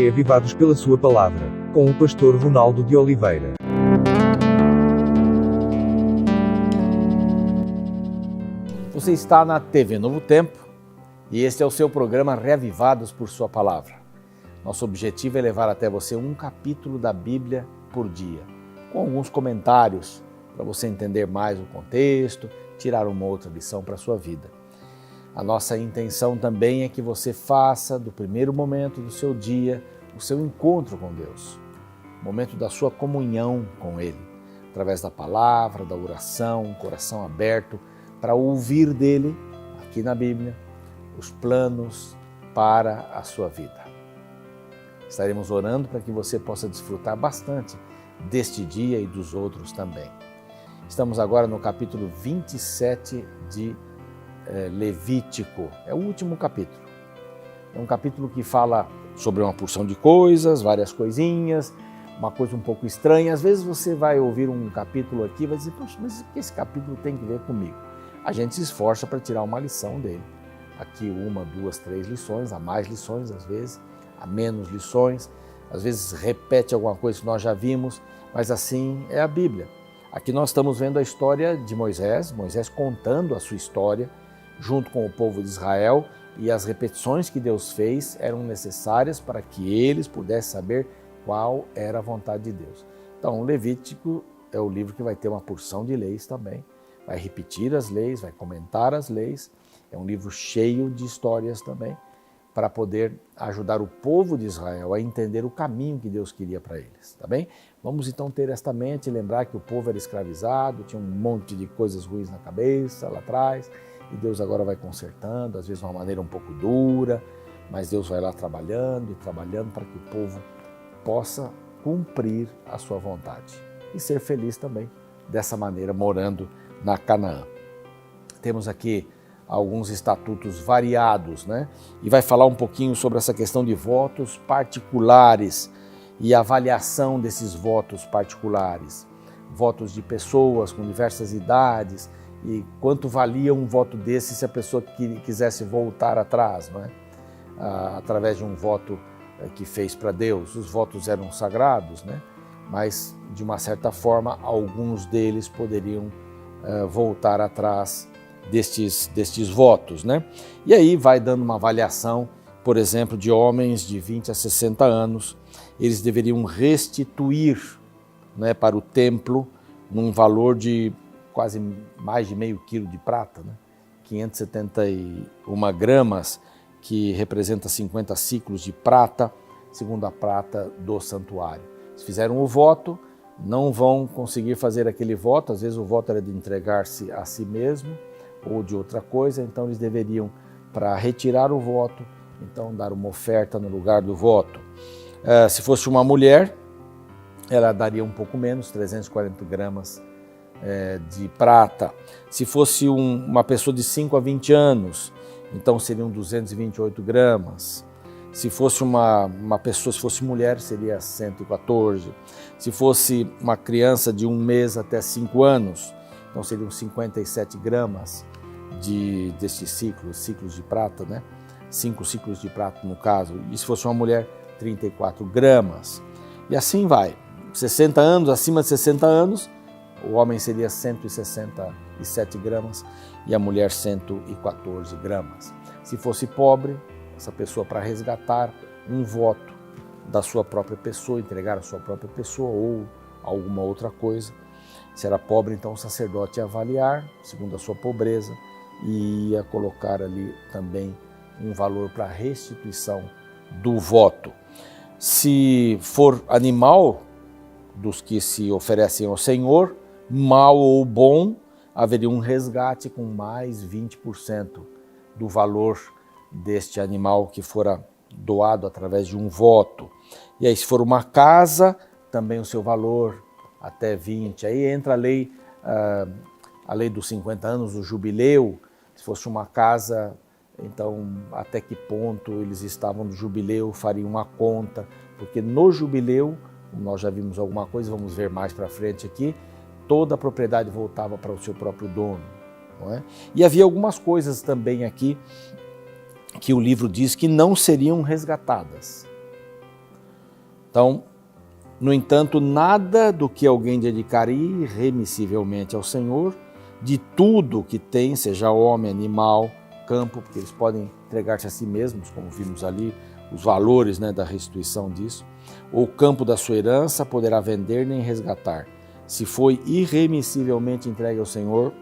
reavivados pela sua palavra, com o pastor Ronaldo de Oliveira. Você está na TV Novo Tempo e este é o seu programa Reavivados por Sua Palavra. Nosso objetivo é levar até você um capítulo da Bíblia por dia, com alguns comentários para você entender mais o contexto, tirar uma outra lição para a sua vida. A nossa intenção também é que você faça do primeiro momento do seu dia o seu encontro com Deus, o momento da sua comunhão com Ele, através da palavra, da oração, um coração aberto para ouvir dele, aqui na Bíblia, os planos para a sua vida. Estaremos orando para que você possa desfrutar bastante deste dia e dos outros também. Estamos agora no capítulo 27 de Levítico. É o último capítulo. É um capítulo que fala sobre uma porção de coisas, várias coisinhas, uma coisa um pouco estranha. Às vezes você vai ouvir um capítulo aqui e vai dizer, poxa, mas o que esse capítulo tem que ver comigo? A gente se esforça para tirar uma lição dele. Aqui 1, 2, 3 lições, há mais lições às vezes, há menos lições, às vezes repete alguma coisa que nós já vimos, mas assim é a Bíblia. Aqui nós estamos vendo a história de Moisés contando a sua história junto com o povo de Israel, e as repetições que Deus fez eram necessárias para que eles pudessem saber qual era a vontade de Deus. Então, o Levítico é o livro que vai ter uma porção de leis também, vai repetir as leis, vai comentar as leis, é um livro cheio de histórias também, para poder ajudar o povo de Israel a entender o caminho que Deus queria para eles, tá bem? Vamos então ter esta mente e lembrar que o povo era escravizado, tinha um monte de coisas ruins na cabeça lá atrás, e Deus agora vai consertando, às vezes de uma maneira um pouco dura, mas Deus vai lá trabalhando e trabalhando para que o povo possa cumprir a sua vontade e ser feliz também dessa maneira, morando na Canaã. Temos aqui alguns estatutos variados, né? E vai falar um pouquinho sobre essa questão de votos particulares e avaliação desses votos particulares, votos de pessoas com diversas idades, e quanto valia um voto desse se a pessoa quisesse voltar atrás, não é? Através de um voto que fez para Deus. Os votos eram sagrados, né? Mas de uma certa forma alguns deles poderiam voltar atrás destes votos, né? E aí vai dando uma avaliação, por exemplo, de homens de 20 a 60 anos, eles deveriam restituir, né, para o templo num valor de quase mais de meio quilo de prata, né? 571 gramas, que representa 50 ciclos de prata, segundo a prata do santuário. Se fizeram o voto, não vão conseguir fazer aquele voto, às vezes o voto era de entregar-se a si mesmo ou de outra coisa, então eles deveriam, para retirar o voto, então dar uma oferta no lugar do voto. Se fosse uma mulher, ela daria um pouco menos, 340 gramas de prata. Se fosse uma pessoa de 5 a 20 anos, então seriam 228 gramas. Se fosse uma pessoa, se fosse mulher, seria 114. Se fosse uma criança de 1 mês até 5 anos, então seriam 57 gramas destes ciclos de prata, né? 5 ciclos de prata no caso. E se fosse uma mulher, 34 gramas. E assim vai. 60 anos, acima de 60 anos, o homem seria 167 gramas e a mulher 114 gramas. Se fosse pobre, essa pessoa, para resgatar um voto da sua própria pessoa, entregar a sua própria pessoa ou alguma outra coisa, se era pobre, então o sacerdote ia avaliar, segundo a sua pobreza, e ia colocar ali também um valor para restituição do voto. Se for animal dos que se oferecem ao Senhor, mal ou bom, haveria um resgate com mais 20% do valor deste animal que fora doado através de um voto. E aí, se for uma casa, também o seu valor até 20. Aí entra a lei dos 50 anos, do jubileu. Se fosse uma casa, então até que ponto eles estavam no jubileu, fariam uma conta, porque no jubileu, nós já vimos alguma coisa, vamos ver mais para frente aqui, toda a propriedade voltava para o seu próprio dono, não é? E havia algumas coisas também aqui que o livro diz que não seriam resgatadas. Então, no entanto, nada do que alguém dedicar irremissivelmente ao Senhor, de tudo que tem, seja homem, animal, campo, porque eles podem entregar-se a si mesmos, como vimos ali, os valores, né, da restituição disso, ou campo da sua herança, poderá vender nem resgatar. Se foi irremissivelmente entregue ao Senhor,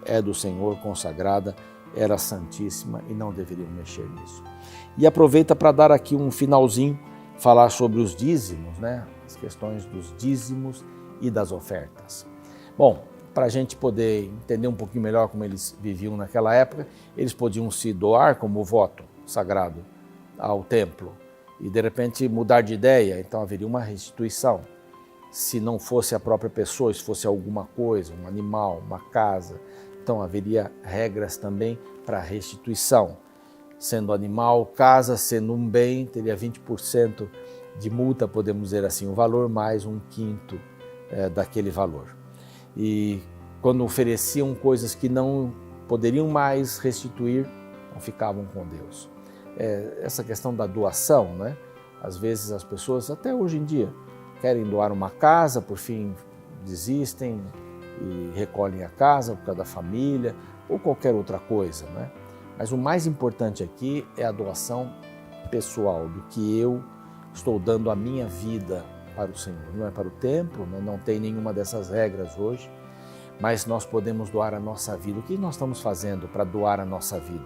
é do Senhor, consagrada, era santíssima e não deveriam mexer nisso. E aproveita para dar aqui um finalzinho, falar sobre os dízimos, né? As questões dos dízimos e das ofertas. Bom, para a gente poder entender um pouquinho melhor como eles viviam naquela época, eles podiam se doar como voto sagrado ao templo e de repente mudar de ideia, então haveria uma restituição. Se não fosse a própria pessoa, se fosse alguma coisa, um animal, uma casa, então haveria regras também para restituição. Sendo animal, casa, sendo um bem, teria 20% de multa, podemos dizer assim, o valor mais 1/5 daquele valor. E quando ofereciam coisas que não poderiam mais restituir, não ficavam com Deus. Essa questão da doação, né? Às vezes as pessoas, até hoje em dia, querem doar uma casa, por fim desistem e recolhem a casa por causa da família ou qualquer outra coisa, né? Mas o mais importante aqui é a doação pessoal, do que eu estou dando a minha vida para o Senhor. Não é para o templo, né? Não tem nenhuma dessas regras hoje, mas nós podemos doar a nossa vida. O que nós estamos fazendo para doar a nossa vida?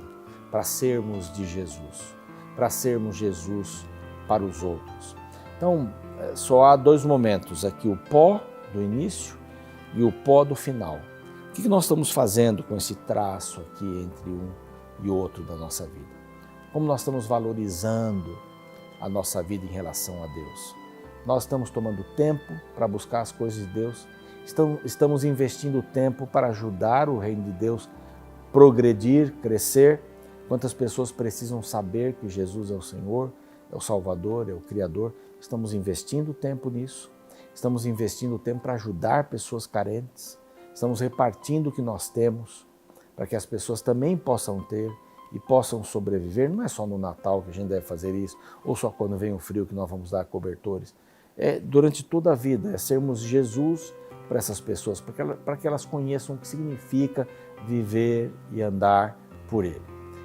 Para sermos de Jesus, para sermos Jesus para os outros. Então, só há 2 momentos aqui, o pó do início e o pó do final. O que nós estamos fazendo com esse traço aqui entre um e outro da nossa vida? Como nós estamos valorizando a nossa vida em relação a Deus? Nós estamos tomando tempo para buscar as coisas de Deus, estamos investindo tempo para ajudar o reino de Deus progredir, crescer. Quantas pessoas precisam saber que Jesus é o Senhor, é o Salvador, é o Criador? Estamos investindo tempo nisso, estamos investindo tempo para ajudar pessoas carentes, estamos repartindo o que nós temos para que as pessoas também possam ter e possam sobreviver. Não é só no Natal que a gente deve fazer isso, ou só quando vem o frio que nós vamos dar cobertores. Durante toda a vida, é sermos Jesus para essas pessoas, para que elas conheçam o que significa viver e andar por Ele.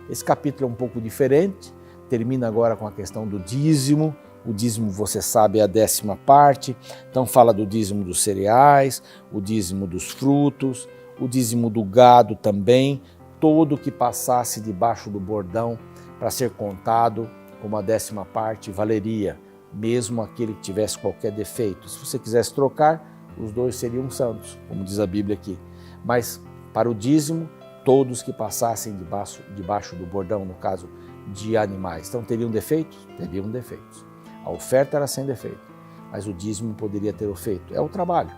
Esse capítulo é um pouco diferente, termina agora com a questão do dízimo. O dízimo, você sabe, é a 10ª parte, então fala do dízimo dos cereais, o dízimo dos frutos, o dízimo do gado também, todo que passasse debaixo do bordão para ser contado como a 10ª parte valeria, mesmo aquele que tivesse qualquer defeito. Se você quisesse trocar, os 2 seriam santos, como diz a Bíblia aqui. Mas para o dízimo, todos que passassem debaixo do bordão, no caso de animais, então teriam defeitos? Teriam defeitos. A oferta era sem defeito, mas o dízimo poderia ter o feito. É o trabalho.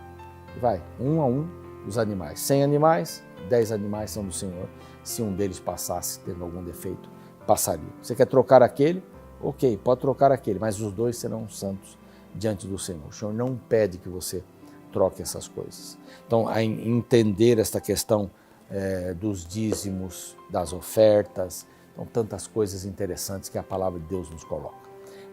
Vai, 1 a 1 os animais. 100 animais, 10 animais são do Senhor. Se um deles passasse tendo algum defeito, passaria. Você quer trocar aquele? Ok, pode trocar aquele, mas os 2 serão santos diante do Senhor. O Senhor não pede que você troque essas coisas. Então, a entender esta questão dos dízimos, das ofertas, então tantas coisas interessantes que a palavra de Deus nos coloca.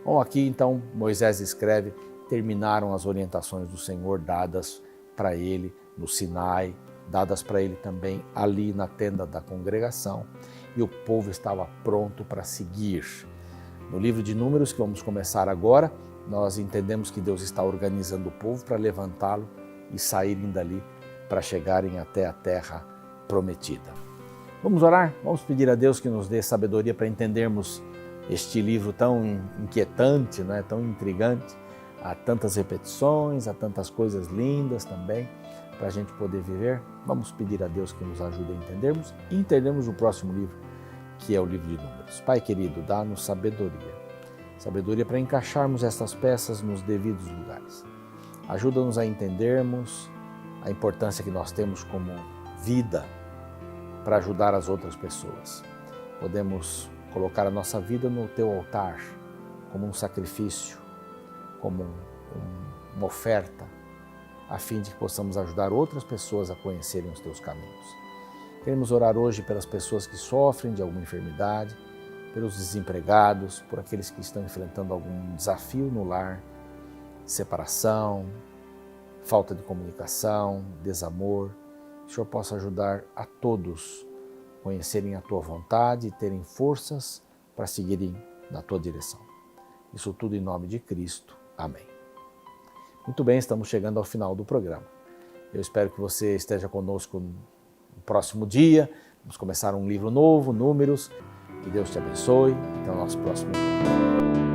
Bom, aqui então Moisés escreve, terminaram as orientações do Senhor dadas para ele no Sinai, dadas para ele também ali na tenda da congregação, e o povo estava pronto para seguir. No livro de Números, que vamos começar agora, nós entendemos que Deus está organizando o povo para levantá-lo e saírem dali para chegarem até a terra prometida. Vamos orar? Vamos pedir a Deus que nos dê sabedoria para entendermos este livro tão inquietante, né? Tão intrigante. Há tantas repetições, há tantas coisas lindas também para a gente poder viver. Vamos pedir a Deus que nos ajude a entendermos e entendermos o próximo livro, que é o livro de Números. Pai querido, dá-nos sabedoria. Sabedoria para encaixarmos estas peças nos devidos lugares. Ajuda-nos a entendermos a importância que nós temos como vida para ajudar as outras pessoas. Podemos colocar a nossa vida no teu altar como um sacrifício, como uma oferta, a fim de que possamos ajudar outras pessoas a conhecerem os teus caminhos. Queremos orar hoje pelas pessoas que sofrem de alguma enfermidade, pelos desempregados, por aqueles que estão enfrentando algum desafio no lar, separação, falta de comunicação, desamor. Que o Senhor possa ajudar a todos a conhecerem a Tua vontade e terem forças para seguirem na Tua direção. Isso tudo em nome de Cristo. Amém. Muito bem, estamos chegando ao final do programa. Eu espero que você esteja conosco no próximo dia. Vamos começar um livro novo, Números. Que Deus te abençoe. Até o nosso próximo encontro.